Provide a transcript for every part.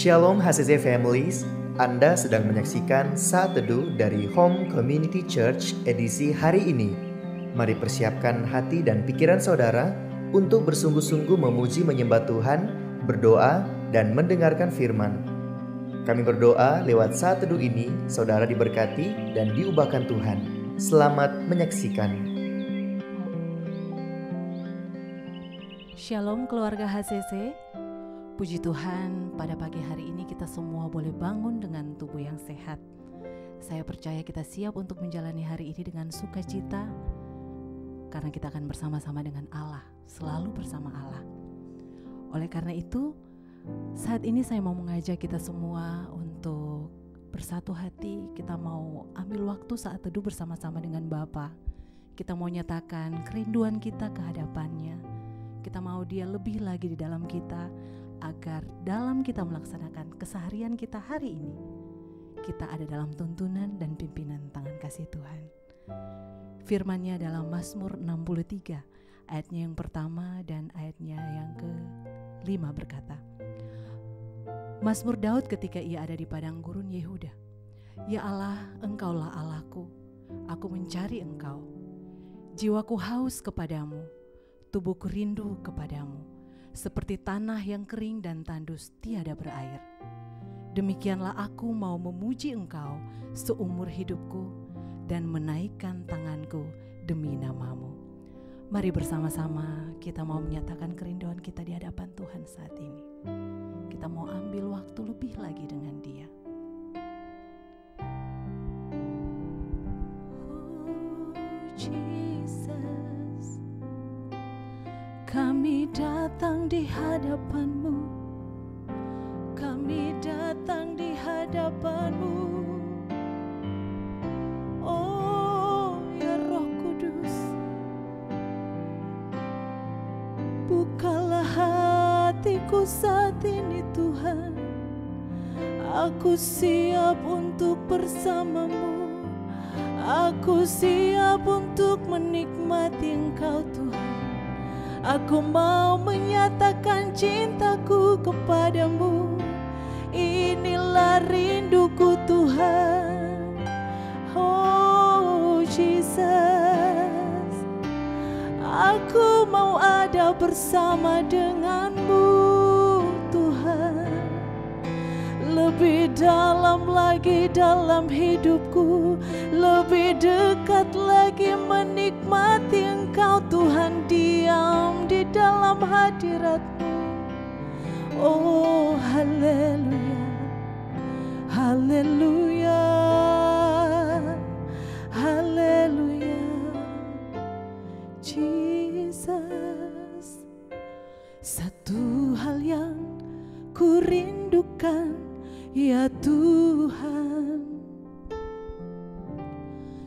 Shalom HCC Families, Anda sedang menyaksikan Saat Teduh dari Home Community Church edisi hari ini. Mari persiapkan hati dan pikiran saudara untuk bersungguh-sungguh memuji menyembah Tuhan, berdoa, dan mendengarkan firman. Kami berdoa lewat Saat Teduh ini, saudara diberkati dan diubahkan Tuhan. Selamat menyaksikan. Shalom keluarga HCC. Puji Tuhan, pada pagi hari ini kita semua boleh bangun dengan tubuh yang sehat. Saya percaya kita siap untuk menjalani hari ini dengan sukacita, karena kita akan bersama-sama dengan Allah, selalu bersama Allah. Oleh karena itu, saat ini saya mau mengajak kita semua untuk bersatu hati. Kita mau ambil waktu saat teduh bersama-sama dengan Bapa. Kita mau nyatakan kerinduan kita ke hadapannya. Kita mau Dia lebih lagi di dalam kita, agar dalam kita melaksanakan keseharian kita hari ini, kita ada dalam tuntunan dan pimpinan tangan kasih Tuhan. Firman-Nya dalam Mazmur 63, ayatnya yang pertama dan ayatnya yang ke-5 berkata, Mazmur Daud ketika ia ada di padang gurun Yehuda. Ya Allah, Engkaulah Allahku, aku mencari Engkau. Jiwaku haus kepadamu, tubuhku rindu kepadamu. Seperti tanah yang kering dan tandus tiada berair. Demikianlah aku mau memuji Engkau seumur hidupku dan menaikkan tanganku demi nama-Mu. Mari bersama-sama kita mau menyatakan kerinduan kita di hadapan Tuhan saat ini. Kita mau ambil waktu lebih lagi dengan Dia. Kami datang di hadapan-Mu, kami datang di hadapan-Mu. Oh ya Roh Kudus, bukalah hatiku saat ini Tuhan. Aku siap untuk bersama-Mu, aku siap untuk menikmati Engkau Tuhan. Aku mau menyatakan cintaku kepadamu. Inilah rinduku Tuhan. Oh Jesus, aku mau ada bersama denganmu Tuhan. Lebih dalam lagi dalam hidupku, lebih dekat lagi menikmati Engkau Tuhan, diam di dalam hadirat-Mu. Oh haleluya, haleluya, haleluya, Jesus. Satu hal yang ku rindukan, ya Tuhan,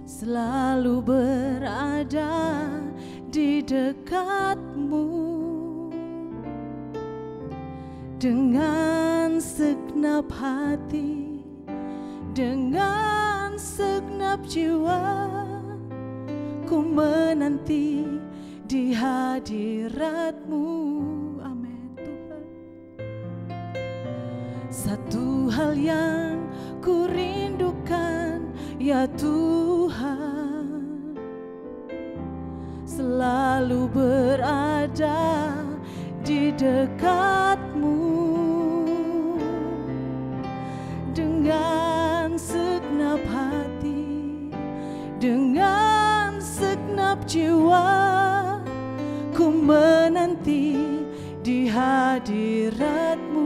selalu berada di dekat-Mu dengan segenap hati, dengan segenap jiwa. Ku menanti di hadirat-Mu. Amin Tuhan. Satu hal yang ku rindukan, ya Tuhan, selalu berada di dekat-Mu dengan segenap hati, dengan segenap jiwa. Ku menanti di hadirat-Mu.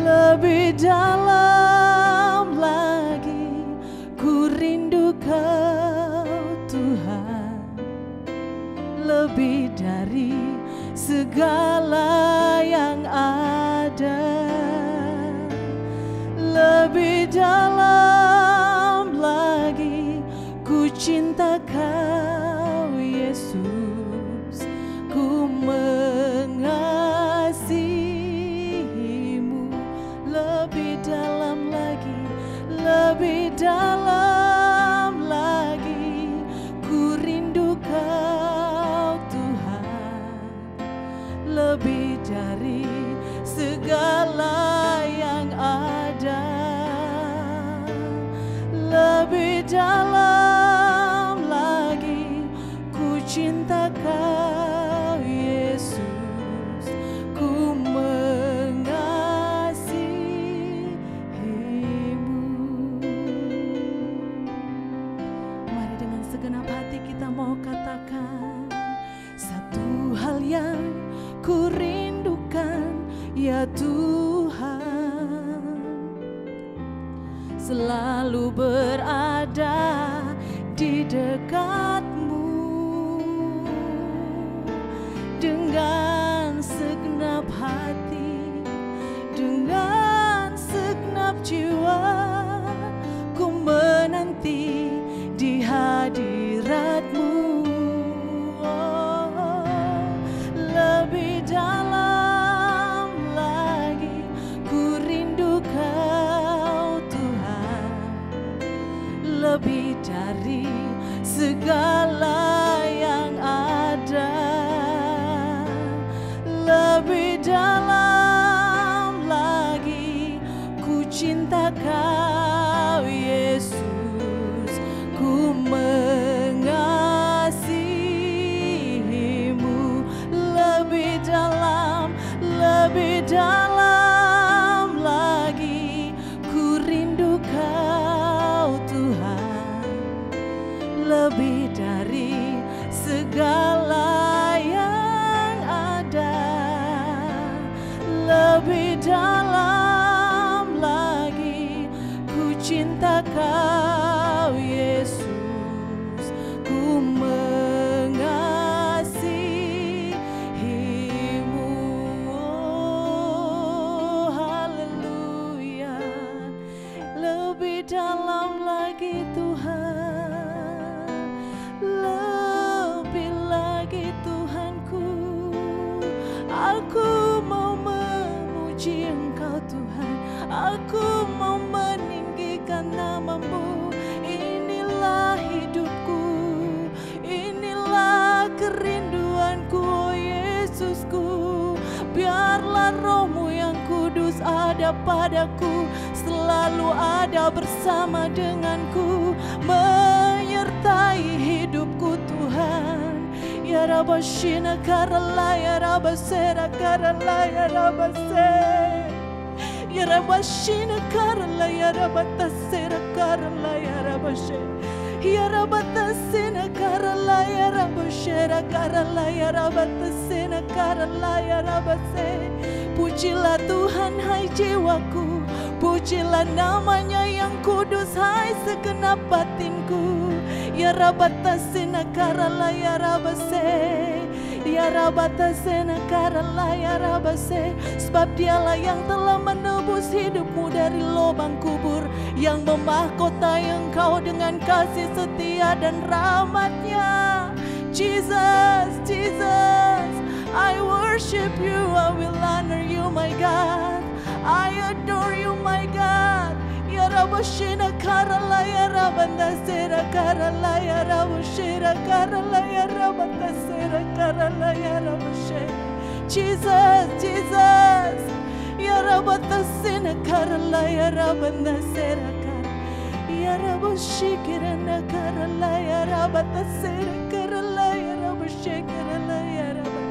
Lebih dalam lagi ku rindu Kau Tuhan, lebih dari segala yang ada. Lebih dalam lagi ku cinta Kau Yesus, ku mengasihi-Mu. Lebih dalam lagi, lebih dalam lagi ku rindu Kau Tuhan, lebih dari cinta Kau Yesus, ku mengasihi-Mu. Mari dengan segenap hati kita mau katakan, satu hal yang ku rindukan ya Tuhan, selalu berada di dekat-Mu. Dengan segenap hati, dengan segenap jiwa, ku menanti di hadirat-Mu. Oh, lebih dalam lagi ku rindu Kau Tuhan, lebih dari segala yang ada. Lebih dalam lagi ku cinta Kau Yesus, ku mengasihi-Mu. Lebih dalam lagi ku rindu Kau Tuhan, lebih dari segala yang ada. Lebih dalam lagi ku cinta Kau Yesus, ku mengasihi-Mu. Oh, haleluya. Lebih dalam lagi Tuhan, lebih lagi Tuhanku. Aku mau memuji Engkau Tuhan, aku mau meninggikan nama-Mu. Inilah hidupku, inilah kerinduanku, oh Yesusku. Biarlah Roh-Mu yang kudus ada padaku, selalu ada bersama denganku, menyertai hidupku Tuhan. Ya Rabashina karala, ya Rabasera karala, ya Rabase. Ya Rabashina karala, ya Rabatasera karala, ya Rabashe. Ya Rabatasena karala, ya Rabashera karala, ya Rabatasena karala, ya Rabase. Pujilah Tuhan hai jiwaku, pujilah namanya yang kudus hai segenap batinku. Ya Rabatasena karala, ya Rabase. Ya Rabatasena karala, ya Rabase. Sebab Dialah yang telah menebus hidupmu dari lubang kubur, yang memahkotai engkau dengan kasih setia dan rahmat-Nya. Jesus, Jesus, I worship You, I will honor You my God, I adore You my God. Ya Rabashina karala, ya Rabanasera karala, ya Rabushira karala, ya Rabatasera karala, ya Rabushe. Jesus, Jesus, ya Rabatasena karala, ya Rabanasera karala, ya Rabushikirana karala, ya Rabatasera karala, ya Rabushikirana, ya Rabat.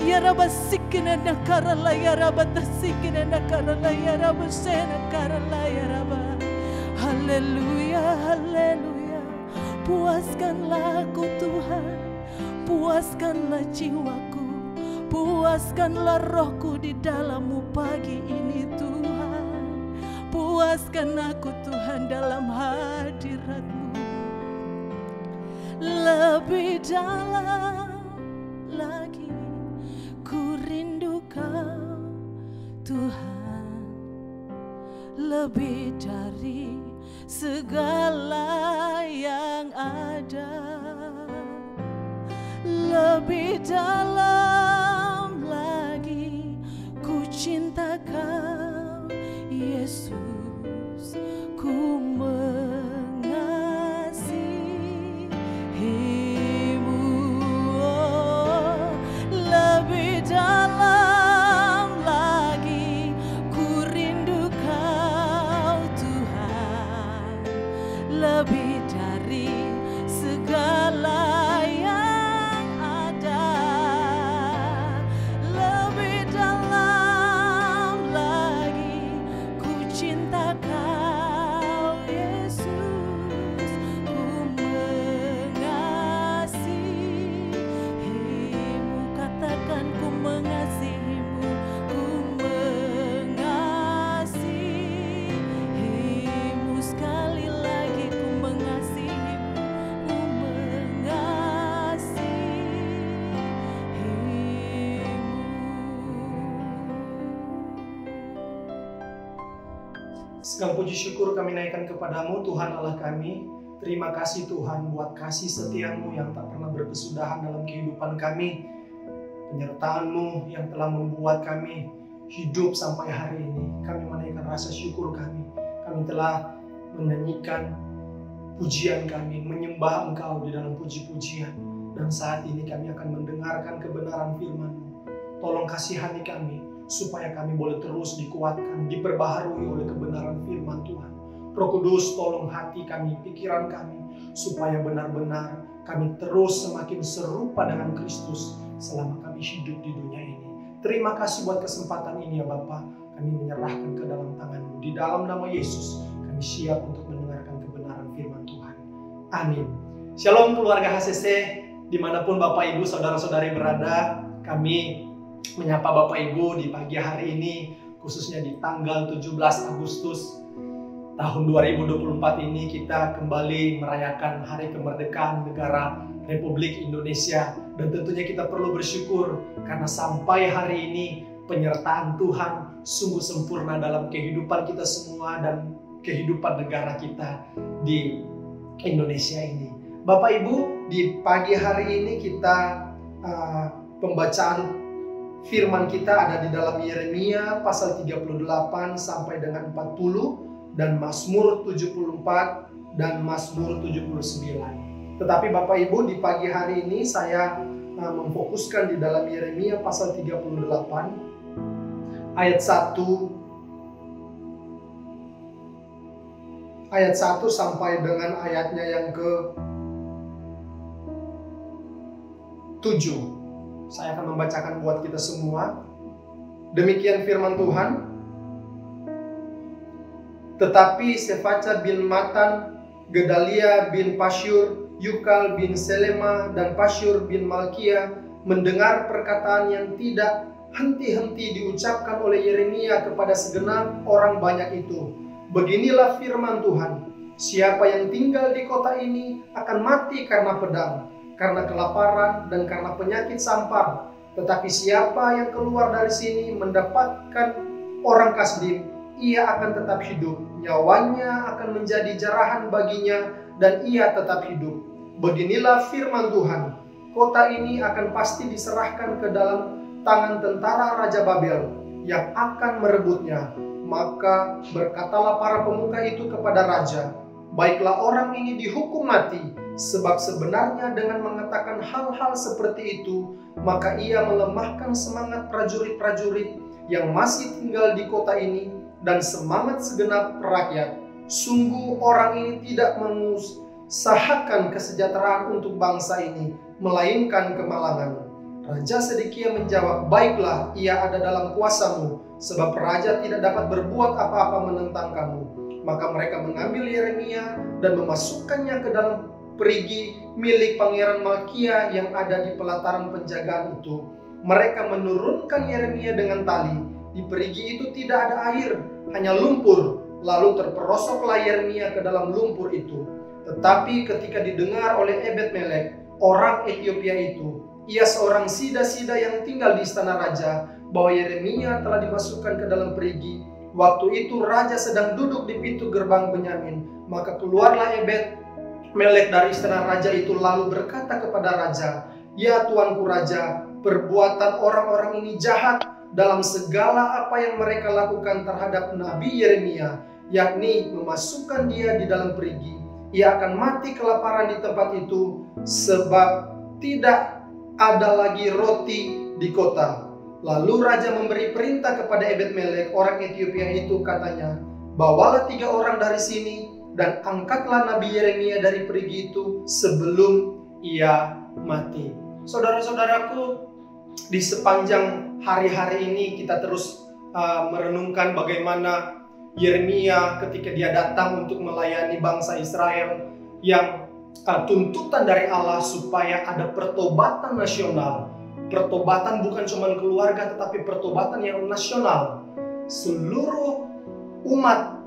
Ya Rabasikina nakarala, ya Rabatasikina nakarala, ya Rabusena karala, ya Rabba. Haleluya, haleluya. Puaskanlah aku Tuhan, puaskanlah jiwaku, puaskanlah rohku di dalam-Mu pagi ini Tuhan. Puaskan aku Tuhan dalam hadirat-Mu. Lebih dalam lagi ku rindu Kau Tuhan, lebih dari segala yang ada. Lebih dalam lagi ku cinta Kau Yesus, ku mengasihi-Mu. Oh, lebih dalam lagi ku rindu Kau Tuhan, lebih dari segala yang Segala puji syukur kami naikkan kepadamu Tuhan Allah kami. Terima kasih Tuhan buat kasih setiamu yang tak pernah berkesudahan dalam kehidupan kami. Penyertaan-Mu yang telah membuat kami hidup sampai hari ini. Kami menaikkan rasa syukur kami. Kami telah menyanyikan pujian kami, menyembah Engkau di dalam puji-pujian. Dan saat ini kami akan mendengarkan kebenaran firman-Mu. Tolong kasihani kami, supaya kami boleh terus dikuatkan, diperbaharui oleh kebenaran firman Tuhan. Roh Kudus, tolong hati kami, pikiran kami, supaya benar-benar kami terus semakin serupa dengan Kristus selama kami hidup di dunia ini. Terima kasih buat kesempatan ini ya Bapa. Kami menyerahkan ke dalam tangan-Mu. Di dalam nama Yesus, kami siap untuk mendengarkan kebenaran firman Tuhan. Amin. Shalom keluarga HCC, dimanapun Bapak Ibu, Saudara-saudari berada, kami menyapa Bapak Ibu di pagi hari ini, khususnya di tanggal 17 Agustus tahun 2024 ini kita kembali merayakan Hari Kemerdekaan Negara Republik Indonesia. Dan tentunya kita perlu bersyukur karena sampai hari ini penyertaan Tuhan sungguh sempurna dalam kehidupan kita semua dan kehidupan negara kita di Indonesia ini. Bapak Ibu, di pagi hari ini kita pembacaan firman kita ada di dalam Yeremia pasal 38 sampai dengan 40 dan Mazmur 74 dan Mazmur 79. Tetapi Bapak Ibu, di pagi hari ini saya memfokuskan di dalam Yeremia pasal 38 ayat 1 sampai dengan ayatnya yang ke 7. Saya akan membacakan buat kita semua. Demikian firman Tuhan. Tetapi Sefaca bin Matan, Gedalia bin Pasyur, Yukal bin Selema, dan Pasyur bin Malkia mendengar perkataan yang tidak henti-henti diucapkan oleh Yeremia kepada segenap orang banyak itu. Beginilah firman Tuhan. Siapa yang tinggal di kota ini akan mati karena pedang, karena kelaparan dan karena penyakit sampar. Tetapi siapa yang keluar dari sini mendapatkan orang Kasdim, ia akan tetap hidup. Nyawanya akan menjadi jarahan baginya dan ia tetap hidup. Beginilah firman Tuhan. Kota ini akan pasti diserahkan ke dalam tangan tentara Raja Babel yang akan merebutnya. Maka berkatalah para pemuka itu kepada raja, baiklah orang ini dihukum mati, sebab sebenarnya dengan mengatakan hal-hal seperti itu, maka ia melemahkan semangat prajurit-prajurit yang masih tinggal di kota ini dan semangat segenap rakyat. Sungguh orang ini tidak mengusahakan kesejahteraan untuk bangsa ini, melainkan kemalangan. Raja Sedekia menjawab, baiklah, ia ada dalam kuasamu, sebab raja tidak dapat berbuat apa-apa menentang kamu. Maka mereka mengambil Yeremia dan memasukkannya ke dalam perigi milik Pangeran Malkia yang ada di pelataran penjagaan itu. Mereka menurunkan Yeremia dengan tali. Di perigi itu tidak ada air, hanya lumpur. Lalu terperosoklah Yeremia ke dalam lumpur itu. Tetapi ketika didengar oleh Ebed-Melek, orang Ethiopia itu, ia seorang sida-sida yang tinggal di istana raja, bahwa Yeremia telah dimasukkan ke dalam perigi. Waktu itu raja sedang duduk di pintu gerbang Benyamin. Maka keluarlah Ebed-Melek dari istana raja itu lalu berkata kepada raja, ya tuanku raja, perbuatan orang-orang ini jahat dalam segala apa yang mereka lakukan terhadap Nabi Yeremia, yakni memasukkan dia di dalam perigi. Ia akan mati kelaparan di tempat itu, sebab tidak ada lagi roti di kota. Lalu raja memberi perintah kepada Ebed-Melek orang Ethiopia itu, katanya, bawalah 3 orang dari sini dan angkatlah Nabi Yeremia dari perigi itu sebelum ia mati. Saudara-saudaraku, di sepanjang hari-hari ini kita terus merenungkan bagaimana Yeremia ketika dia datang untuk melayani bangsa Israel yang tuntutan dari Allah supaya ada pertobatan nasional. Pertobatan bukan cuma keluarga, tetapi pertobatan yang nasional. Seluruh umat,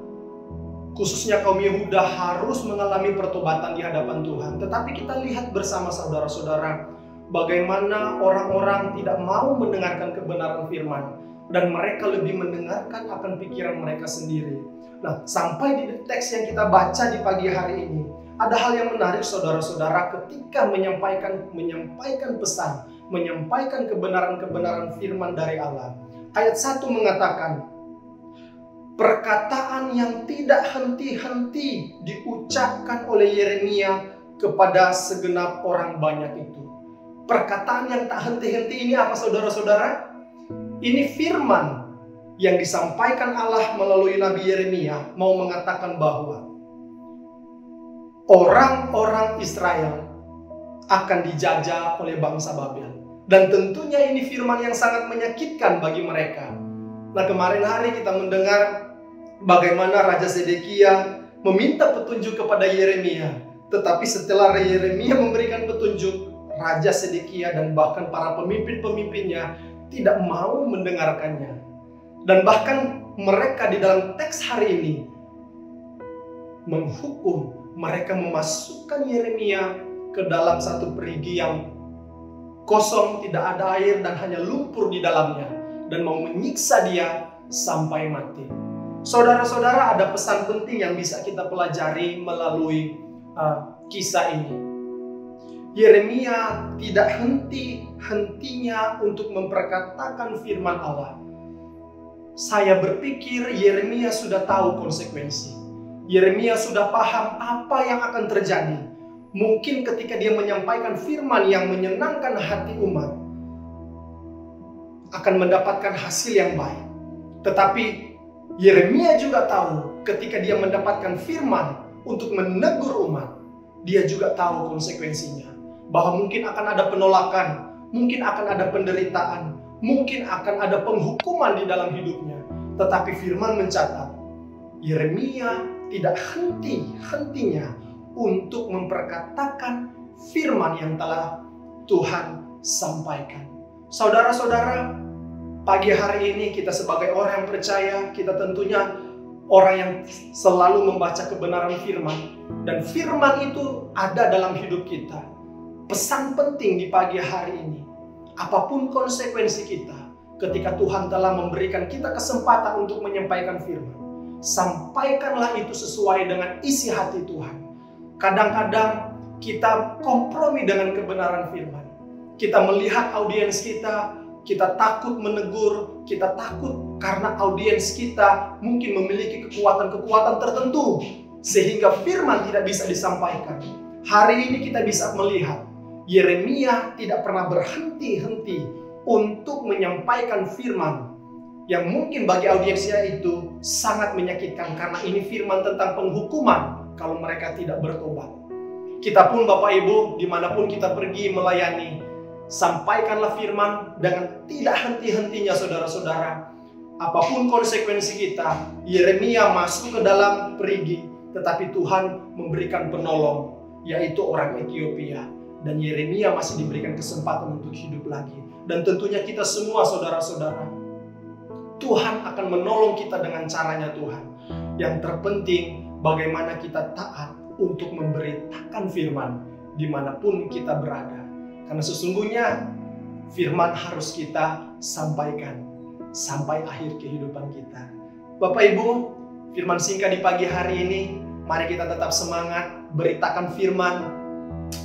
khususnya kaum Yehuda, harus mengalami pertobatan di hadapan Tuhan. Tetapi kita lihat bersama saudara-saudara, bagaimana orang-orang tidak mau mendengarkan kebenaran firman, dan mereka lebih mendengarkan akan pikiran mereka sendiri. Nah, sampai di teks yang kita baca di pagi hari ini, ada hal yang menarik saudara-saudara ketika menyampaikan pesan, menyampaikan kebenaran-kebenaran firman dari Allah. Ayat 1 mengatakan, perkataan yang tidak henti-henti diucapkan oleh Yeremia kepada segenap orang banyak itu. Perkataan yang tak henti-henti ini apa saudara-saudara? Ini firman yang disampaikan Allah melalui Nabi Yeremia mau mengatakan bahwa orang-orang Israel akan dijajah oleh bangsa Babel. Dan tentunya ini firman yang sangat menyakitkan bagi mereka. Nah, kemarin hari kita mendengar bagaimana Raja Zedekia meminta petunjuk kepada Yeremia. Tetapi setelah Yeremia memberikan petunjuk, Raja Zedekia dan bahkan para pemimpin-pemimpinnya tidak mau mendengarkannya. Dan bahkan mereka di dalam teks hari ini menghukum, mereka memasukkan Yeremia ke dalam satu perigi yang kosong, tidak ada air dan hanya lumpur di dalamnya, dan mau menyiksa dia sampai mati. Saudara-saudara, ada pesan penting yang bisa kita pelajari melalui kisah ini. Yeremia tidak henti-hentinya untuk memperkatakan firman Allah. Saya berpikir Yeremia sudah tahu konsekuensi. Yeremia sudah paham apa yang akan terjadi. Mungkin ketika dia menyampaikan firman yang menyenangkan hati umat, akan mendapatkan hasil yang baik. Tetapi Yeremia juga tahu ketika dia mendapatkan firman untuk menegur umat, dia juga tahu konsekuensinya. Bahwa mungkin akan ada penolakan, mungkin akan ada penderitaan, mungkin akan ada penghukuman di dalam hidupnya. Tetapi firman mencatat, Yeremia tidak henti-hentinya untuk memperkatakan firman yang telah Tuhan sampaikan. Saudara-saudara, pagi hari ini kita sebagai orang yang percaya, kita tentunya orang yang selalu membaca kebenaran firman. Dan firman itu ada dalam hidup kita. Pesan penting di pagi hari ini, apapun konsekuensi kita, ketika Tuhan telah memberikan kita kesempatan untuk menyampaikan firman, sampaikanlah itu sesuai dengan isi hati Tuhan. Kadang-kadang kita kompromi dengan kebenaran firman. Kita melihat audiens kita takut menegur, kita takut karena audiens kita mungkin memiliki kekuatan-kekuatan tertentu, sehingga firman tidak bisa disampaikan. Hari ini kita bisa melihat, Yeremia tidak pernah berhenti-henti untuk menyampaikan firman yang mungkin bagi audiensnya itu sangat menyakitkan, karena ini firman tentang penghukuman kalau mereka tidak bertobat. Kita pun Bapak Ibu, dimanapun kita pergi melayani, sampaikanlah firman dengan tidak henti-hentinya saudara-saudara. Apapun konsekuensi kita, Yeremia masuk ke dalam perigi, tetapi Tuhan memberikan penolong, yaitu orang Ethiopia. Dan Yeremia masih diberikan kesempatan untuk hidup lagi. Dan tentunya kita semua saudara-saudara, Tuhan akan menolong kita dengan caranya Tuhan. Yang terpenting bagaimana kita taat untuk memberitakan firman dimanapun kita berada. Karena sesungguhnya firman harus kita sampaikan sampai akhir kehidupan kita. Bapak Ibu, firman singkat di pagi hari ini, mari kita tetap semangat, beritakan firman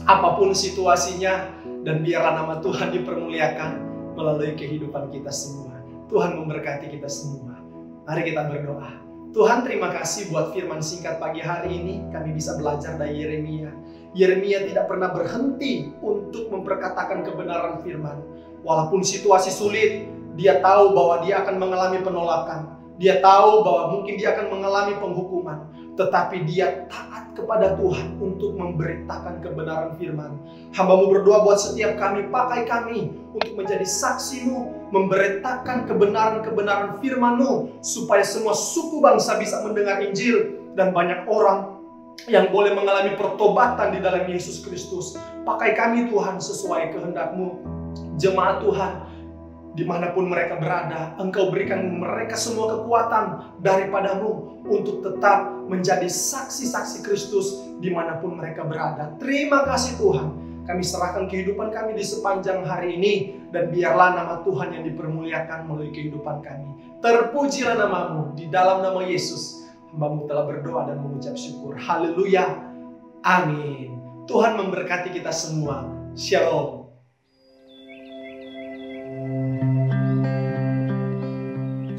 apapun situasinya, dan biarlah nama Tuhan dipermuliakan melalui kehidupan kita semua. Tuhan memberkati kita semua. Mari kita berdoa. Tuhan, terima kasih buat firman singkat pagi hari ini. Kami bisa belajar dari Yeremia. Yeremia tidak pernah berhenti untuk memperkatakan kebenaran firman. Walaupun situasi sulit, dia tahu bahwa dia akan mengalami penolakan. Dia tahu bahwa mungkin dia akan mengalami penghukuman. Tetapi dia taat kepada Tuhan untuk memberitakan kebenaran firman. Hamba-Mu berdoa buat setiap kami, pakai kami untuk menjadi saksi-Mu, memberitakan kebenaran-kebenaran firman-Mu, supaya semua suku bangsa bisa mendengar Injil, dan banyak orang yang boleh mengalami pertobatan di dalam Yesus Kristus. Pakai kami Tuhan sesuai kehendak-Mu. Jemaat Tuhan, dimanapun mereka berada, Engkau berikan mereka semua kekuatan daripada-Mu untuk tetap menjadi saksi-saksi Kristus dimanapun mereka berada. Terima kasih Tuhan. Kami serahkan kehidupan kami di sepanjang hari ini, dan biarlah nama Tuhan yang dipermuliakan melalui kehidupan kami. Terpujilah nama-Mu di dalam nama Yesus. Hamba-Mu telah berdoa dan mengucap syukur. Haleluya. Amin. Tuhan memberkati kita semua. Shalom.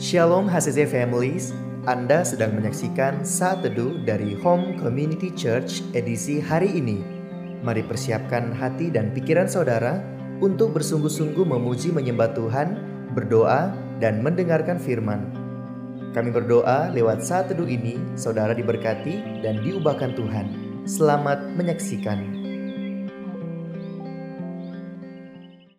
Shalom HCC Families, Anda sedang menyaksikan Saat Teduh dari Home Community Church edisi hari ini. Mari persiapkan hati dan pikiran saudara untuk bersungguh-sungguh memuji menyembah Tuhan, berdoa, dan mendengarkan firman. Kami berdoa lewat Saat Teduh ini, saudara diberkati dan diubahkan Tuhan. Selamat menyaksikan.